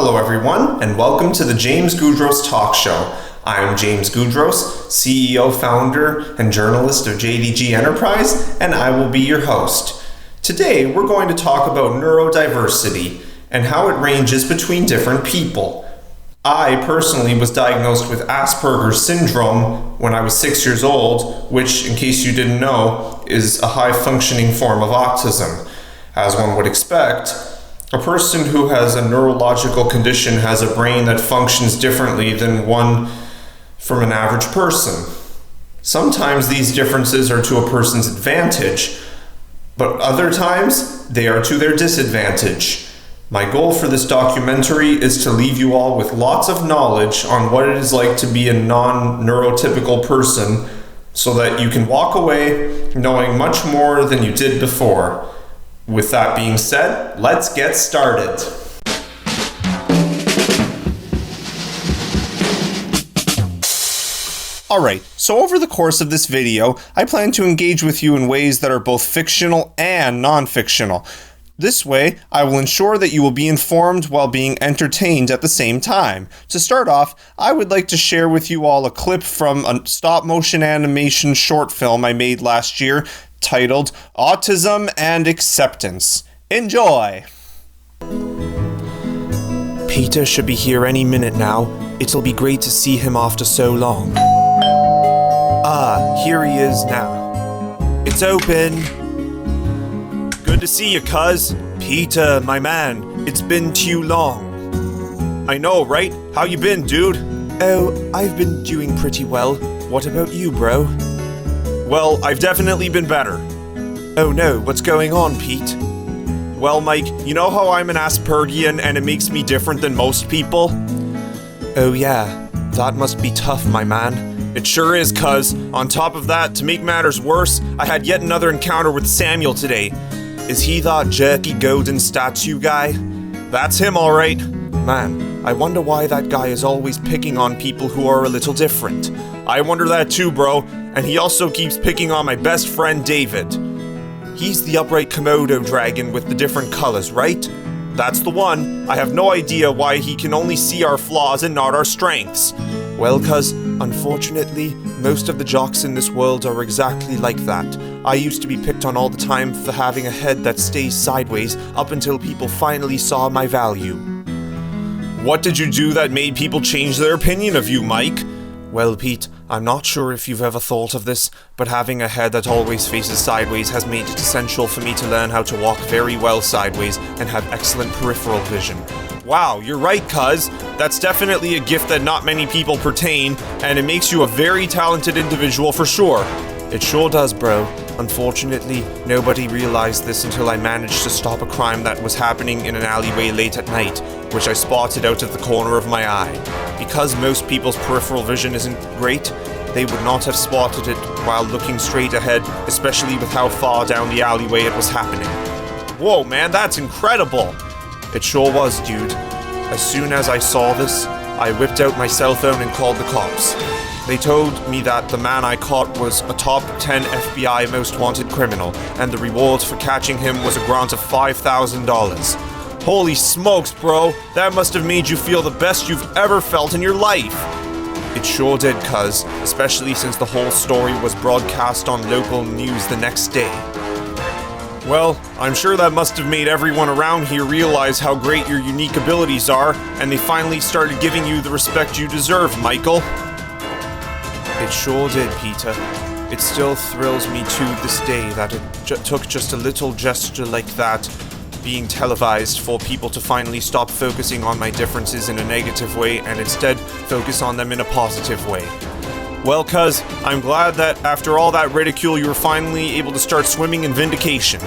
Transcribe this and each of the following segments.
Hello everyone, and welcome to the James Goudros Talk Show. I am James Goudros, CEO, founder, and journalist of JDG Enterprise, and I will be your host. Today, we're going to talk about neurodiversity and how it ranges between different people. I personally was diagnosed with Asperger's syndrome when I was 6 years old, which, in case you didn't know, is a high-functioning form of autism. As one would expect, a person who has a neurological condition has a brain that functions differently than one from an average person. Sometimes these differences are to a person's advantage, but other times they are to their disadvantage. My goal for this documentary is to leave you all with lots of knowledge on what it is like to be a non-neurotypical person so that you can walk away knowing much more than you did before. With that being said, let's get started. Alright, so over the course of this video, I plan to engage with you in ways that are both fictional and non-fictional. This way, I will ensure that you will be informed while being entertained at the same time. To start off, I would like to share with you all a clip from a stop-motion animation short film I made last year titled Autism and Acceptance. Enjoy! Peter should be here any minute now. It'll be great to see him after so long. Ah, here he is now. It's open. Good to see you, cuz. Peter, my man, it's been too long. I know, right? How you been, dude? Oh, I've been doing pretty well. What about you, bro? Well, I've definitely been better. Oh no, what's going on, Pete? Well, Mike, you know how I'm an Aspergian and it makes me different than most people? Oh yeah, that must be tough, my man. It sure is, cuz. On top of that, to make matters worse, I had yet another encounter with Samuel today. Is he that jerky golden statue guy? That's him, alright. Man, I wonder why that guy is always picking on people who are a little different. I wonder that too, bro. And he also keeps picking on my best friend, David. He's the upright Komodo dragon with the different colors, right? That's the one. I have no idea why he can only see our flaws and not our strengths. Well, cuz, unfortunately, most of the jocks in this world are exactly like that. I used to be picked on all the time for having a head that stays sideways up until people finally saw my value. What did you do that made people change their opinion of you, Mike? Well, Pete, I'm not sure if you've ever thought of this, but having a head that always faces sideways has made it essential for me to learn how to walk very well sideways and have excellent peripheral vision. Wow, you're right, cuz. That's definitely a gift that not many people pertain, and it makes you a very talented individual for sure. It sure does, bro. Unfortunately, nobody realized this until I managed to stop a crime that was happening in an alleyway late at night, which I spotted out of the corner of my eye. Because most people's peripheral vision isn't great, they would not have spotted it while looking straight ahead, especially with how far down the alleyway it was happening. Whoa, man, that's incredible! It sure was, dude. As soon as I saw this, I whipped out my cell phone and called the cops. They told me that the man I caught was a top 10 FBI most wanted criminal, and the reward for catching him was a grant of $5,000. Holy smokes, bro, that must have made you feel the best you've ever felt in your life. It sure did, cuz, especially since the whole story was broadcast on local news the next day. Well, I'm sure that must have made everyone around here realize how great your unique abilities are, and they finally started giving you the respect you deserve, Michael. It sure did, Peter. It still thrills me to this day that it took just a little gesture like that being televised for people to finally stop focusing on my differences in a negative way and instead focus on them in a positive way. Well, cuz, I'm glad that after all that ridicule you were finally able to start swimming in vindication.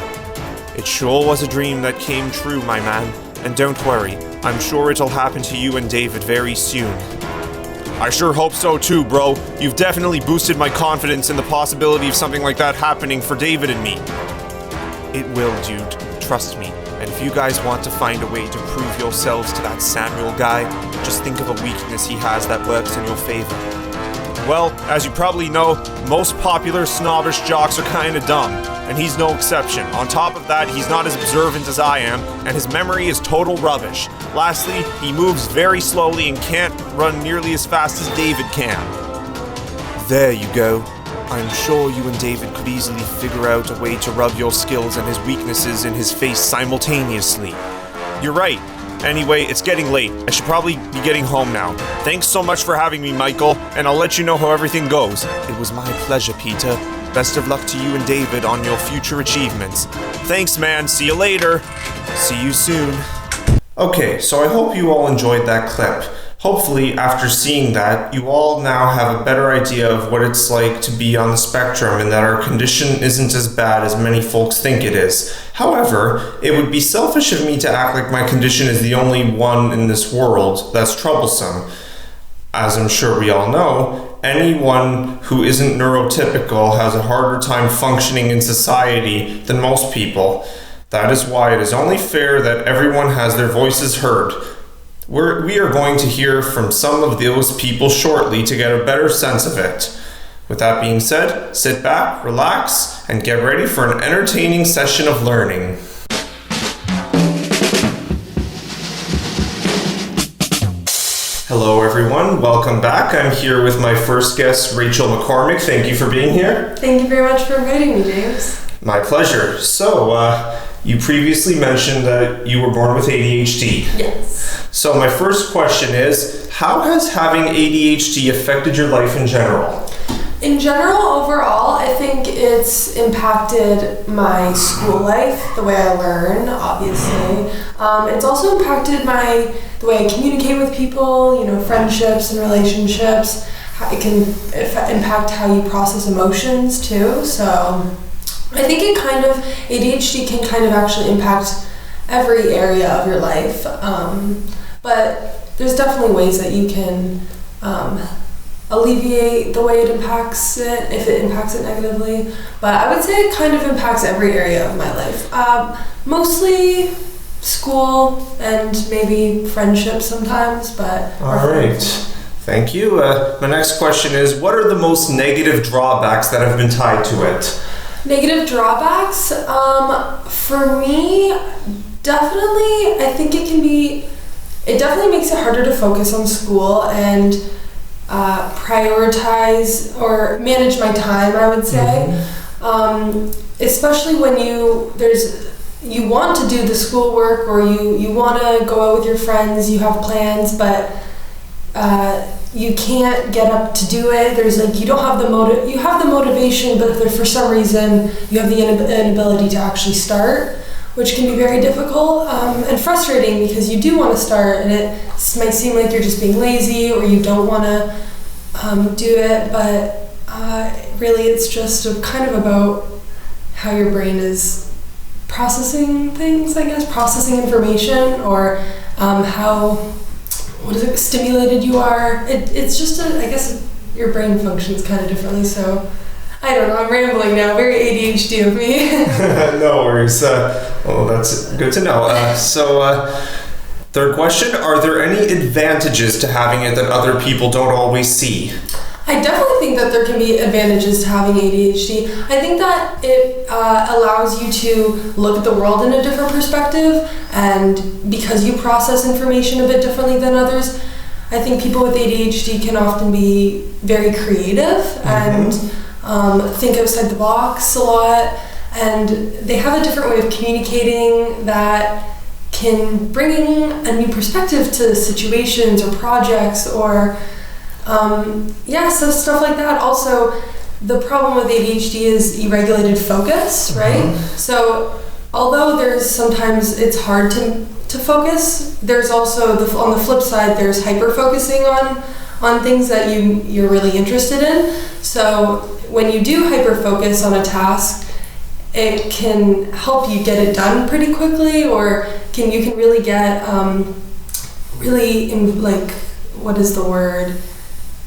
It sure was a dream that came true, my man. And don't worry, I'm sure it'll happen to you and David very soon. I sure hope so too, bro. You've definitely boosted my confidence in the possibility of something like that happening for David and me. It will, dude. Trust me. And if you guys want to find a way to prove yourselves to that Samuel guy, just think of a weakness he has that works in your favor. Well, as you probably know, most popular snobbish jocks are kinda dumb, and he's no exception. On top of that, he's not as observant as I am, and his memory is total rubbish. Lastly, he moves very slowly and can't run nearly as fast as David can. There you go. I'm sure you and David could easily figure out a way to rub your skills and his weaknesses in his face simultaneously. You're right. Anyway, it's getting late. I should probably be getting home now. Thanks so much for having me, Michael, and I'll let you know how everything goes. It was my pleasure, Peter. Best of luck to you and David on your future achievements. Thanks, man. See you later. See you soon. Okay, so I hope you all enjoyed that clip. Hopefully, after seeing that, you all now have a better idea of what it's like to be on the spectrum and that our condition isn't as bad as many folks think it is. However, it would be selfish of me to act like my condition is the only one in this world that's troublesome. As I'm sure we all know, anyone who isn't neurotypical has a harder time functioning in society than most people. That is why it is only fair that everyone has their voices heard. We are going to hear from some of those people shortly to get a better sense of it. With that being said, sit back, relax, and get ready for an entertaining session of learning. Hello everyone, welcome back. I'm here with my first guest, Rachel McCormick. Thank you for being here. Thank you very much for inviting me, James. My pleasure. So, you previously mentioned that you were born with ADHD. Yes. So my first question is, how has having ADHD affected your life in general? In general, overall, I think it's impacted my school life, the way I learn, obviously. It's also impacted the way I communicate with people, friendships and relationships. It can impact how you process emotions too. So I think ADHD can kind of actually impact every area of your life. But there's definitely ways that you can alleviate the way it impacts it, if it impacts it negatively. But I would say it kind of impacts every area of my life. Mostly school and maybe friendships sometimes, but... All right. Thank you. My next question is, what are the most negative drawbacks that have been tied to it? Negative drawbacks? For me, definitely, I think it definitely makes it harder to focus on school and prioritize or manage my time, I would say. Mm-hmm. Especially when you want to do the schoolwork or you want to go out with your friends, you have plans, but you can't get up to do it. There's you don't have you have the motivation, but for some reason you have the inability to actually start, which can be very difficult and frustrating because you do want to start and it might seem like you're just being lazy or you don't want to do it, but really it's just kind of about how your brain is processing things, I guess, processing information, or how stimulated you are. It's just I guess your brain functions kind of differently, so I don't know, I'm rambling now, very ADHD of me. No worries. Well, that's good to know. Third question, are there any advantages to having it that other people don't always see? I definitely think that there can be advantages to having ADHD. I think that it allows you to look at the world in a different perspective, and because you process information a bit differently than others, I think people with ADHD can often be very creative and think outside the box a lot, and they have a different way of communicating that can bring a new perspective to situations or projects or so stuff like that. Also, the problem with ADHD is irregulated focus, right? Mm-hmm. So although sometimes it's hard to focus, there's also on the flip side, there's hyper-focusing on things that you're really interested in. So when you do hyper-focus on a task, it can help you get it done pretty quickly, or you can really get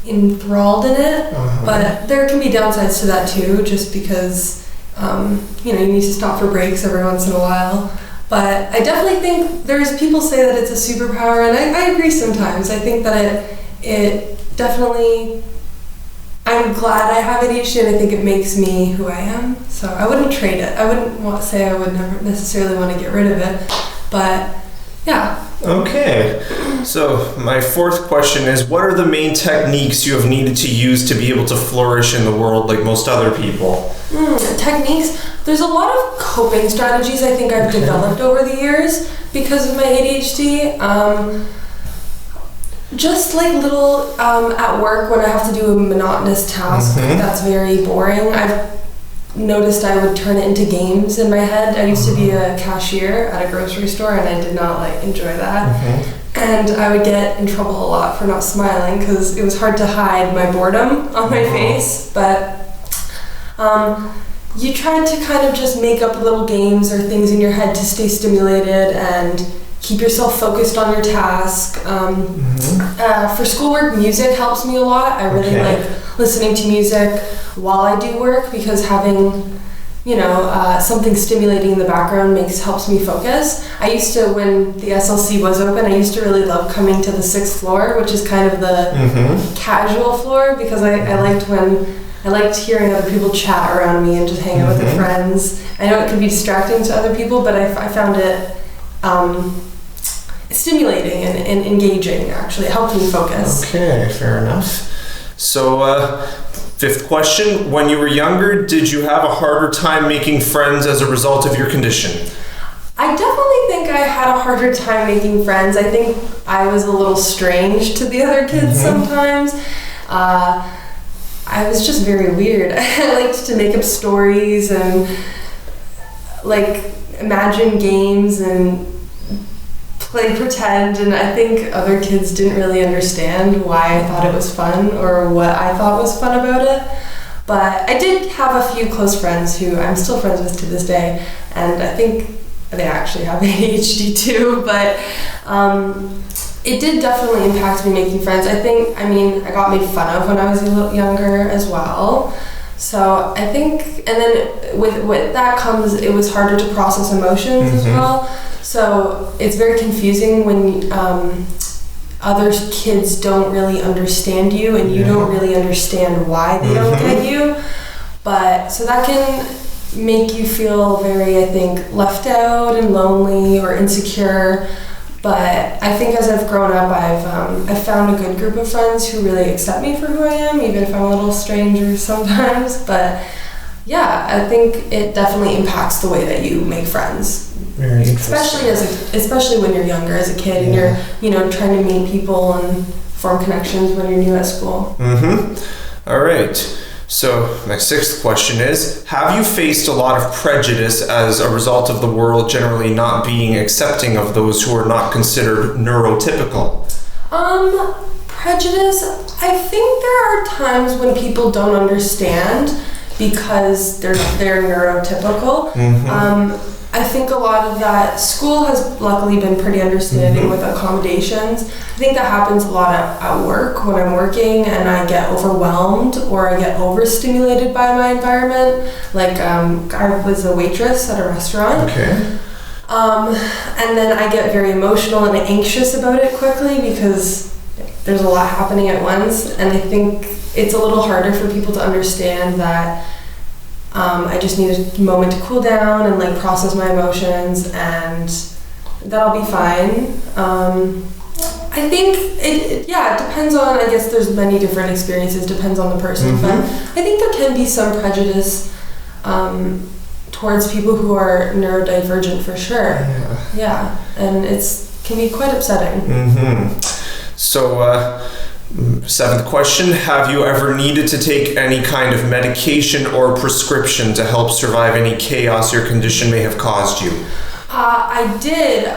enthralled in it. But there can be downsides to that too, just because you need to stop for breaks every once in a while. But I definitely think there's people say that it's a superpower, and I agree sometimes. I think that it definitely, I I'm glad I have ADHD, and I think it makes me who I am. So I wouldn't trade it. I wouldn't say I would never necessarily want to get rid of it, but yeah. Okay. So my fourth question is, what are the main techniques you have needed to use to be able to flourish in the world like most other people? Techniques? There's a lot of coping strategies I think I've developed over the years because of my ADHD. Just like little, at work when I have to do a monotonous task that's very boring, I've noticed I would turn it into games in my head. I used to be a cashier at a grocery store, and I did not enjoy that. And I would get in trouble a lot for not smiling because it was hard to hide my boredom on my face. But you try to kind of just make up little games or things in your head to stay stimulated and keep yourself focused on your task. For schoolwork, music helps me a lot. I really like listening to music while I do work because having, something stimulating in the background helps me focus. I used to, when the SLC was open, I used to really love coming to the 6th floor, which is kind of the casual floor, because I liked hearing other people chat around me and just hang out with their friends. I know it can be distracting to other people, but I found it stimulating and engaging, actually. It helped me focus. Okay, fair enough. So, fifth question. When you were younger, did you have a harder time making friends as a result of your condition? I definitely think I had a harder time making friends. I think I was a little strange to the other kids sometimes. I was just very weird. I liked to make up stories and imagine games and play pretend, and I think other kids didn't really understand why I thought it was fun or what I thought was fun about it. But I did have a few close friends who I'm still friends with to this day, and I think they actually have ADHD too, but it did definitely impact me making friends. I got made fun of when I was a little younger as well. So I think, and then with that comes, it was harder to process emotions as well. So it's very confusing when other kids don't really understand you and you don't really understand why they don't get you. But so that can make you feel very, I think, left out and lonely or insecure. But I think as I've grown up, I've found a good group of friends who really accept me for who I am, even if I'm a little stranger sometimes. But yeah, I think it definitely impacts the way that you make friends. Very interesting. Especially when you're younger as a kid and you're trying to meet people and form connections when you're new at school. All right. So my sixth question is, have you faced a lot of prejudice as a result of the world generally not being accepting of those who are not considered neurotypical? Prejudice, I think there are times when people don't understand because they're neurotypical. I think a lot of that, school has luckily been pretty understanding with accommodations. I think that happens a lot at work when I'm working and I get overwhelmed or I get overstimulated by my environment. I was a waitress at a restaurant. And then I get very emotional and anxious about it quickly because there's a lot happening at once. And I think it's a little harder for people to understand that I just need a moment to cool down and process my emotions, and that'll be fine. I think it depends on, I guess there's many different experiences, depends on the person, but I think there can be some prejudice towards people who are neurodivergent for sure. Yeah, and can be quite upsetting. So, seventh question, have you ever needed to take any kind of medication or prescription to help survive any chaos your condition may have caused you? I did.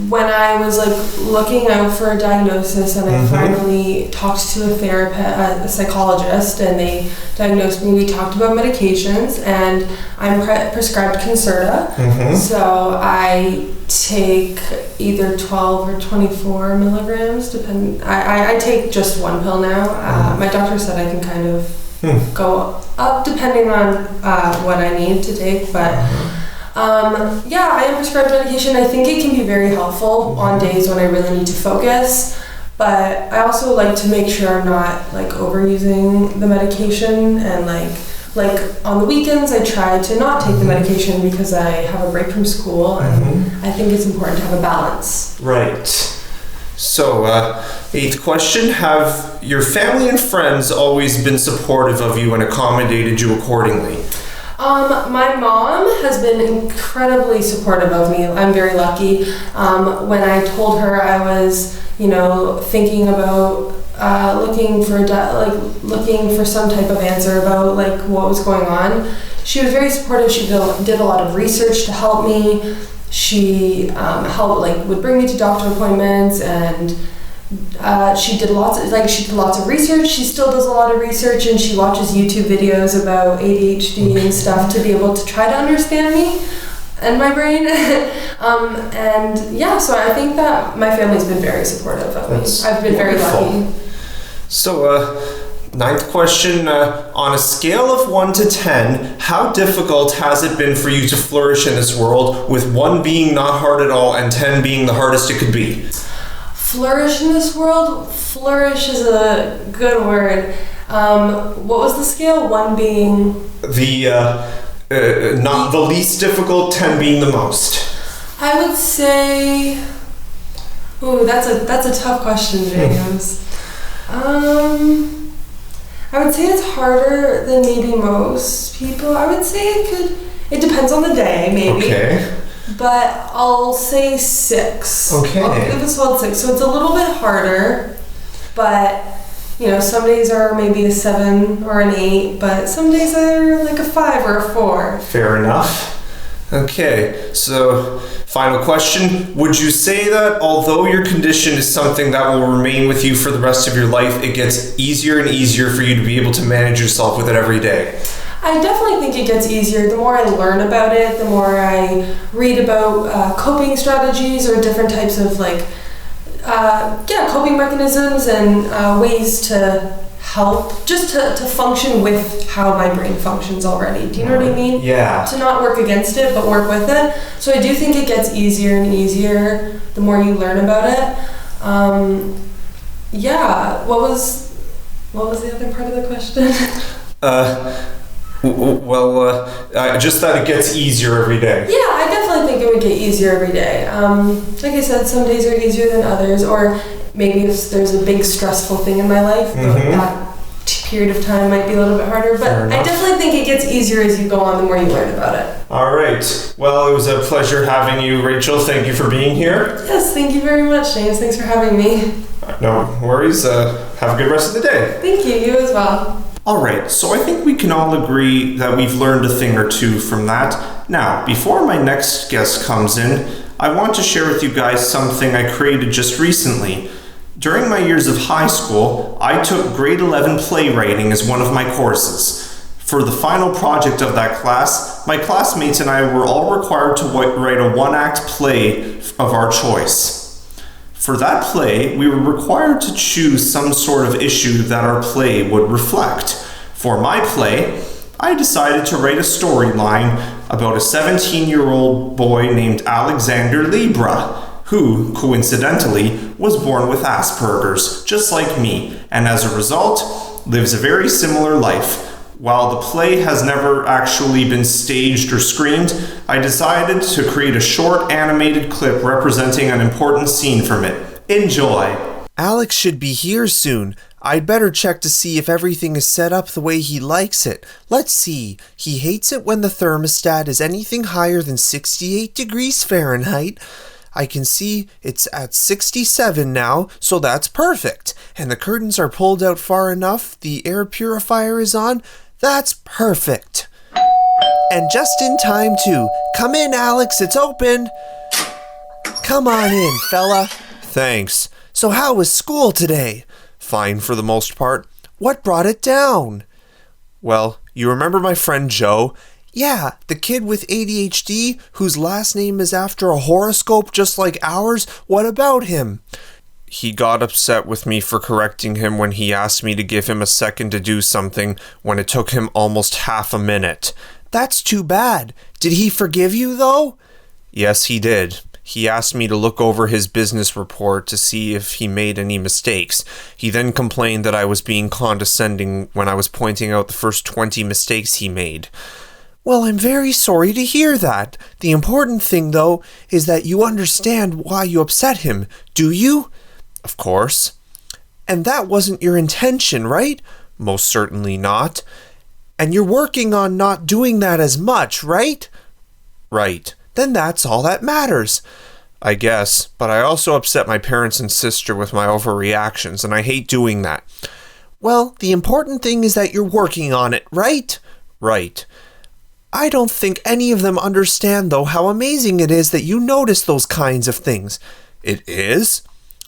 When I was looking out for a diagnosis and I finally talked to a psychologist, and they diagnosed me, we talked about medications, and I'm prescribed Concerta. So I take either 12 or 24 milligrams, I take just one pill now. My doctor said I can kind of go up depending on what I need to take, but I am prescribed medication. I think it can be very helpful on days when I really need to focus, But I also like to make sure I'm not like overusing the medication, and like on the weekends I try to not take the medication because I have a break from school, and I think it's important to have a balance. Right. So, 8th question, have your family and friends always been supportive of you and accommodated you accordingly? My mom has been incredibly supportive of me. I'm very lucky. When I told her I was, thinking about looking for some type of answer about like what was going on, she was very supportive. She did a lot of research to help me. She would bring me to doctor appointments, and she did lots of research. She still does a lot of research, and she watches YouTube videos about ADHD and stuff to be able to try to understand me and my brain. So I think that my family's been very supportive of me. I've been very lucky. So, 9th question, on a scale of 1 to 10, how difficult has it been for you to flourish in this world, with 1 being not hard at all and 10 being the hardest it could be? Flourish in this world? Flourish is a good word. What was the scale? 1 being? Not the least difficult, 10 being the most. I would say... Ooh, that's a tough question, James. I would say it's harder than maybe most people. I would say it depends on the day, maybe. Okay. But I'll say 6. Okay. I'll give a solid 6. So it's a little bit harder, but some days are maybe a 7 or an 8, but some days are like a 5 or a 4. Fair enough. Okay, so final question. Would you say that although your condition is something that will remain with you for the rest of your life, it gets easier and easier for you to be able to manage yourself with it every day? I definitely think it gets easier. The more I learn about it, the more I read about coping strategies or different types of coping mechanisms and ways to help, just to function with how my brain functions already. Do you know what I mean? Yeah. To not work against it, but work with it. So I do think it gets easier and easier the more you learn about it. What was the other part of the question? Just that it gets easier every day. Yeah, I definitely think it would get easier every day. Like I said, some days are easier than others, or maybe if there's a big stressful thing in my life, that period of time might be a little bit harder. But I definitely think it gets easier as you go on, the more you learn about it. All right. Well, it was a pleasure having you, Rachel. Thank you for being here. Yes, thank you very much, James. Thanks for having me. No worries. Have a good rest of the day. Thank you. You as well. Alright, so I think we can all agree that we've learned a thing or two from that. Now, before my next guest comes in, I want to share with you guys something I created just recently. During my years of high school, I took grade 11 playwriting as one of my courses. For the final project of that class, my classmates and I were all required to write a 1-act play of our choice. For that play, we were required to choose some sort of issue that our play would reflect. For my play, I decided to write a storyline about a 17-year-old boy named Alexander Libra, who, coincidentally, was born with Asperger's, just like me, and as a result, lives a very similar life. While the play has never actually been staged or screened, I decided to create a short animated clip representing an important scene from it. Enjoy! Alex should be here soon. I'd better check to see if everything is set up the way he likes it. Let's see. He hates it when the thermostat is anything higher than 68 degrees Fahrenheit. I can see it's at 67 now, so that's perfect. And the curtains are pulled out far enough, the air purifier is on. That's perfect. And just in time, too. Come in, Alex, it's open. Come on in, fella. Thanks. So how was school today? Fine for the most part. What brought it down? Well, you remember my friend Joe? Yeah, the kid with ADHD, whose last name is after a horoscope just like ours. What about him? He got upset with me for correcting him when he asked me to give him a second to do something when it took him almost half a minute. That's too bad. Did he forgive you, though? Yes, he did. He asked me to look over his business report to see if he made any mistakes. He then complained that I was being condescending when I was pointing out the first 20 mistakes he made. Well, I'm very sorry to hear that. The important thing, though, is that you understand why you upset him, do you? Of course. And that wasn't your intention, right? Most certainly not. And you're working on not doing that as much, right? Right. Then that's all that matters. I guess, but I also upset my parents and sister with my overreactions, and I hate doing that. Well, the important thing is that you're working on it, right? Right. I don't think any of them understand, though, how amazing it is that you notice those kinds of things. It is?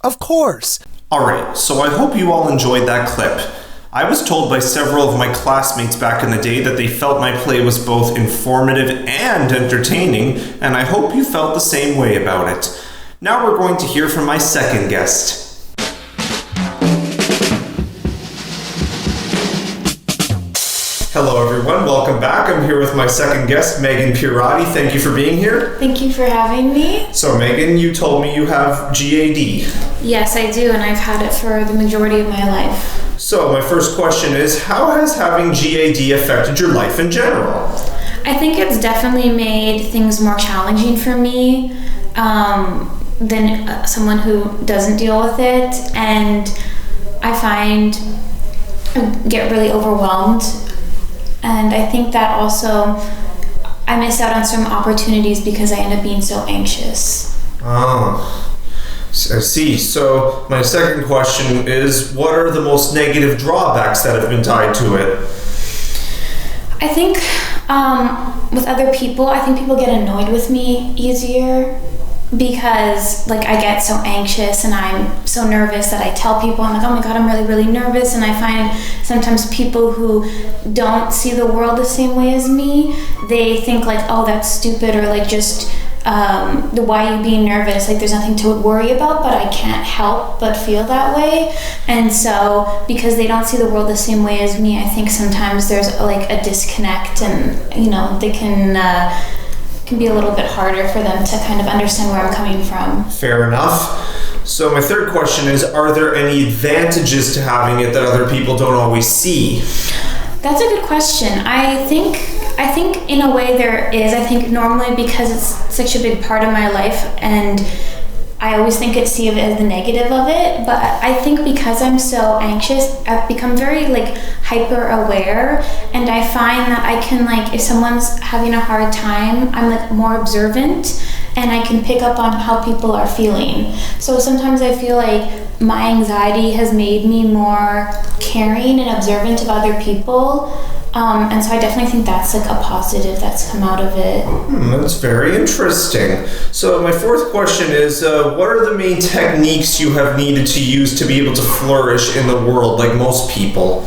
Of course. Alright, so I hope you all enjoyed that clip. I was told by several of my classmates back in the day that they felt my play was both informative and entertaining, and I hope you felt the same way about it. Now we're going to hear from my second guest. Hello everyone, welcome back. I'm here with my second guest, Megan Pirati. Thank you for being here. Thank you for having me. So Megan, you told me you have GAD. Yes, I do, and I've had it for the majority of my life. So my first question is, how has having GAD affected your life in general? I think it's definitely made things more challenging for me than someone who doesn't deal with it, and I find I get really overwhelmed. And I think that also I miss out on some opportunities because I end up being so anxious. Oh, I see. So my second question is, what are the most negative drawbacks that have been tied to it? I think with other people, I think people get annoyed with me easier because like I get so anxious and I'm so nervous that I tell people, I'm like, oh my god, I'm really, really nervous. And I find sometimes people who don't see the world the same way as me, they think like, oh, that's stupid, or like just why are you being nervous? Like there's nothing to worry about, but I can't help but feel that way. And so because they don't see the world the same way as me, I think sometimes there's like a disconnect, and you know, they can be a little bit harder for them to kind of understand where I'm coming from. Fair enough. So my third question is, are there any advantages to having it that other people don't always see? That's a good question. I think in a way there is. I think normally because it's such a big part of my life, and I always see it as the negative of it, but I think because I'm so anxious, I've become very like hyper aware, and I find that I can like, if someone's having a hard time, I'm like more observant, and I can pick up on how people are feeling. So sometimes I feel like my anxiety has made me more caring and observant of other people. And so I definitely think that's like a positive that's come out of it. That's very interesting. So my fourth question is, what are the main techniques you have needed to use to be able to flourish in the world like most people?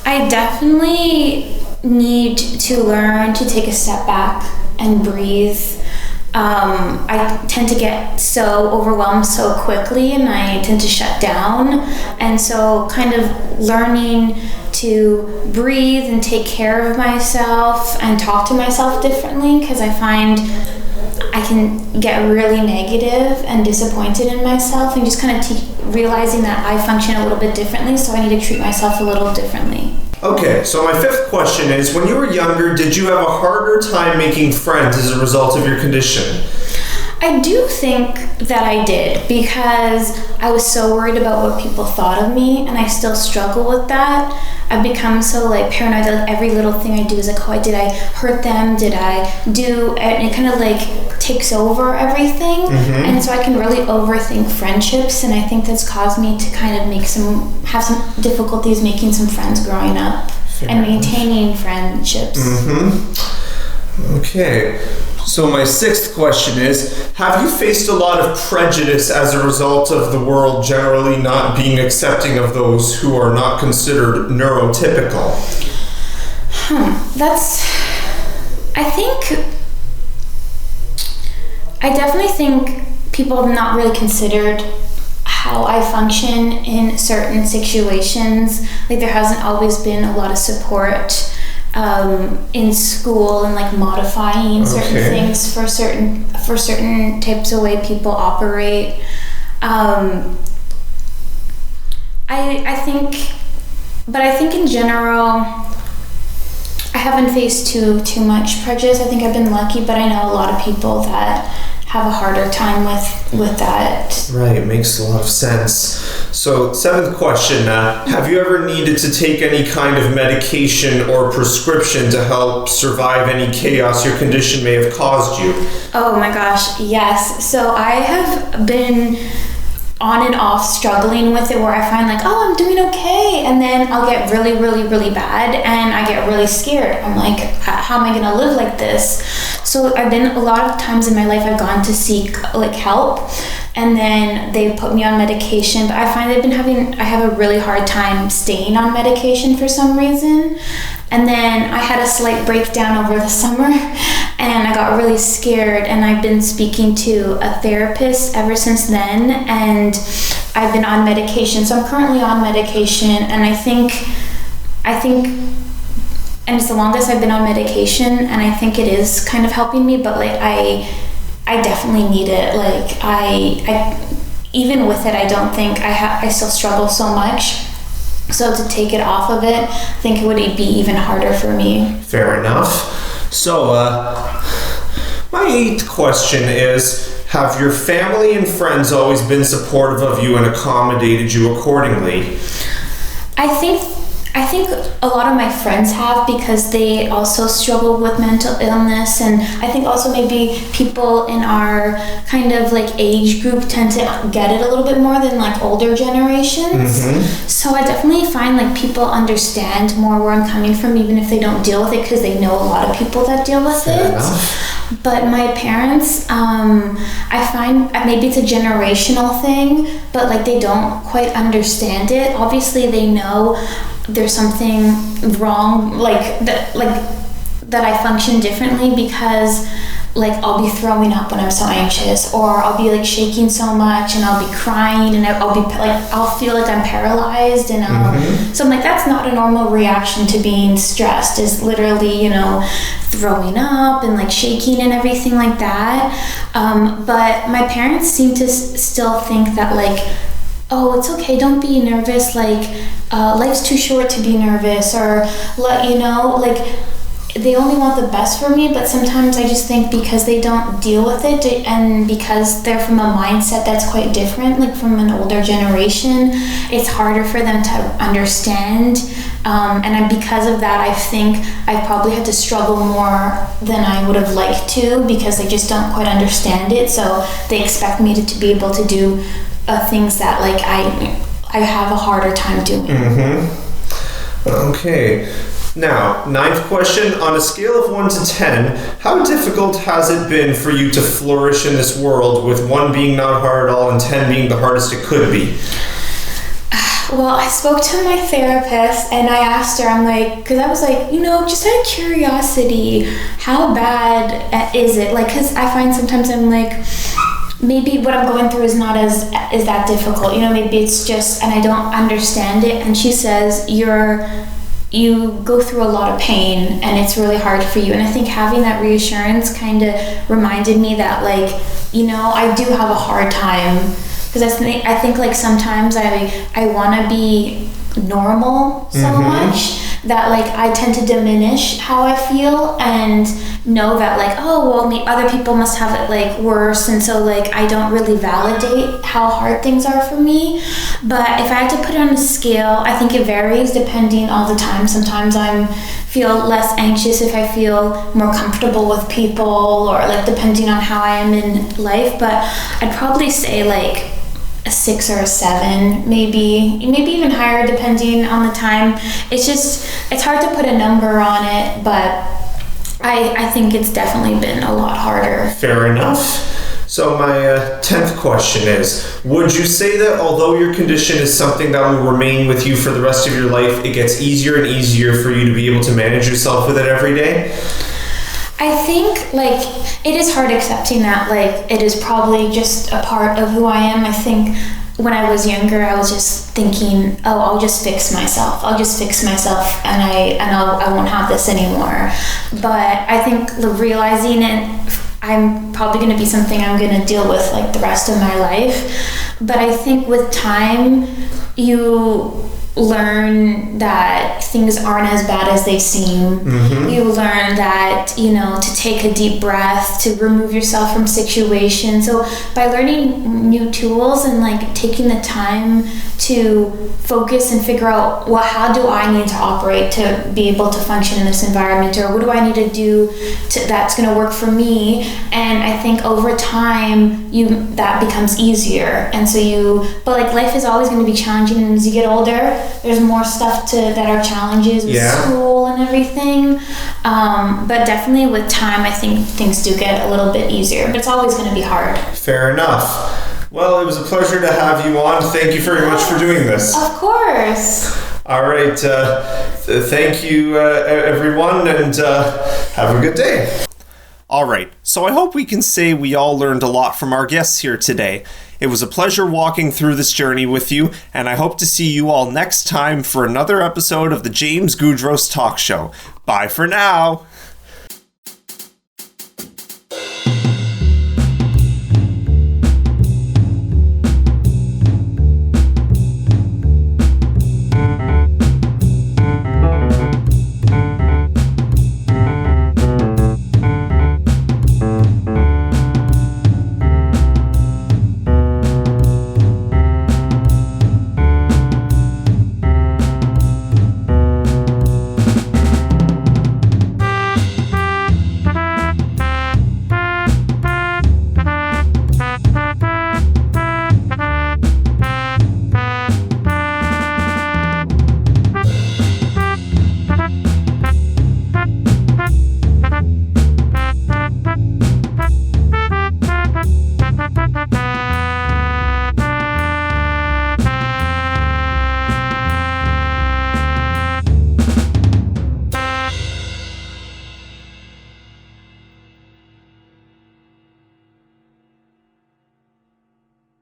I definitely need to learn to take a step back and breathe. I tend to get so overwhelmed so quickly, and I tend to shut down, and so kind of learning to breathe and take care of myself and talk to myself differently, because I find I can get really negative and disappointed in myself, and just kind of realizing that I function a little bit differently, so I need to treat myself a little differently. Okay, so my fifth question is, when you were younger, did you have a harder time making friends as a result of your condition? I do think that I did, because I was so worried about what people thought of me, and I still struggle with that. I've become so like paranoid that like every little thing I do is like, oh, did I hurt them? Did I do? And it kind of like takes over everything. And so I can really overthink friendships, and I think that's caused me to kind of have some difficulties making some friends growing up and maintaining friendships. Okay. So my sixth question is, have you faced a lot of prejudice as a result of the world generally not being accepting of those who are not considered neurotypical? I definitely think people have not really considered how I function in certain situations. Like there hasn't always been a lot of support in school and like modifying certain things for certain types of way people operate. I think in general, I haven't faced too much prejudice. I think I've been lucky, but I know a lot of people that have a harder time with that. Right, makes a lot of sense. So, 7th question, have you ever needed to take any kind of medication or prescription to help survive any chaos your condition may have caused you? Oh my gosh, yes. So I have been on and off struggling with it, where I find like, oh, I'm doing okay, and then I'll get really, really, really bad, and I get really scared. I'm like, how am I gonna live like this? So I've been, a lot of times in my life, I've gone to seek like help, and then they put me on medication, but I find I have a really hard time staying on medication for some reason. And then I had a slight breakdown over the summer, and I got really scared, and I've been speaking to a therapist ever since then, and I've been on medication. So I'm currently on medication, and I think and it's the longest I've been on medication, and I think it is kind of helping me, but like I definitely need it. Like I even with it, I don't think I still struggle so much. So to take it off of it, I think it would be even harder for me. Fair enough. So, my 8th question is, have your family and friends always been supportive of you and accommodated you accordingly? I think a lot of my friends have, because they also struggle with mental illness, and I think also maybe people in our kind of like age group tend to get it a little bit more than like older generations. So I definitely find like people understand more where I'm coming from, even if they don't deal with it, because they know a lot of people that deal with it. But my parents, I find maybe it's a generational thing, but like they don't quite understand it. Obviously they know there's something wrong, like that I function differently, because like I'll be throwing up when I'm so anxious, or I'll be like shaking so much, and I'll be crying, and I'll feel like I'm paralyzed, and so I'm like, that's not a normal reaction to being stressed, is literally, throwing up and like shaking and everything like that. But my parents seem to still think that like, oh, it's okay, don't be nervous, like life's too short to be nervous, or like they only want the best for me. But sometimes I just think because they don't deal with it, and because they're from a mindset that's quite different, like from an older generation, it's harder for them to understand. Because of that, I think I probably had to struggle more than I would have liked to, because they just don't quite understand it. So they expect me to be able to do things that like I have a harder time doing. Okay. Now, 9th question, on a scale of 1 to 10, how difficult has it been for you to flourish in this world, with 1 being not hard at all and 10 being the hardest it could be? Well, I spoke to my therapist, and I asked her, I'm like, because I was like, just out of curiosity, how bad is it? Like, because I find sometimes I'm like, maybe what I'm going through is not as that difficult. Maybe it's just, and I don't understand it. And she says, you go through a lot of pain, and it's really hard for you. And I think having that reassurance kind of reminded me that like, I do have a hard time, because I think like sometimes I want to be normal so much that like I tend to diminish how I feel, and know that like, oh well, other people must have it like worse, and so like I don't really validate how hard things are for me. But if I had to put it on a scale, I think it varies depending all the time. Sometimes I feel less anxious if I feel more comfortable with people, or like depending on how I am in life. But I'd probably say like a 6 or a 7, maybe even higher depending on the time. It's hard to put a number on it, but I think it's definitely been a lot harder. Fair enough. So my 10th question is, would you say that although your condition is something that will remain with you for the rest of your life, it gets easier and easier for you to be able to manage yourself with it every day? I think like it is hard accepting that like it is probably just a part of who I am. I think when I was younger, I was just thinking, oh, I'll just fix myself. And I won't have this anymore. But I think realizing it, I'm probably going to be something I'm going to deal with like the rest of my life. But I think with time, you learn that things aren't as bad as they seem. You learn that, to take a deep breath, to remove yourself from situations. So by learning new tools and like taking the time to focus and figure out, well, how do I need to operate to be able to function in this environment, or what do I need to do that's going to work for me? And I think over time that becomes easier. And so but like life is always going to be challenging, and as you get older, there's more stuff that are challenges with school and everything. But definitely with time, I think things do get a little bit easier, but it's always going to be hard. Fair enough. Well, it was a pleasure to have you on. Thank you very much for doing this. Of course. All right. Thank you, everyone, and have a good day. All right. So I hope we can say we all learned a lot from our guests here today. It was a pleasure walking through this journey with you, and I hope to see you all next time for another episode of the James Goudros Talk Show. Bye for now.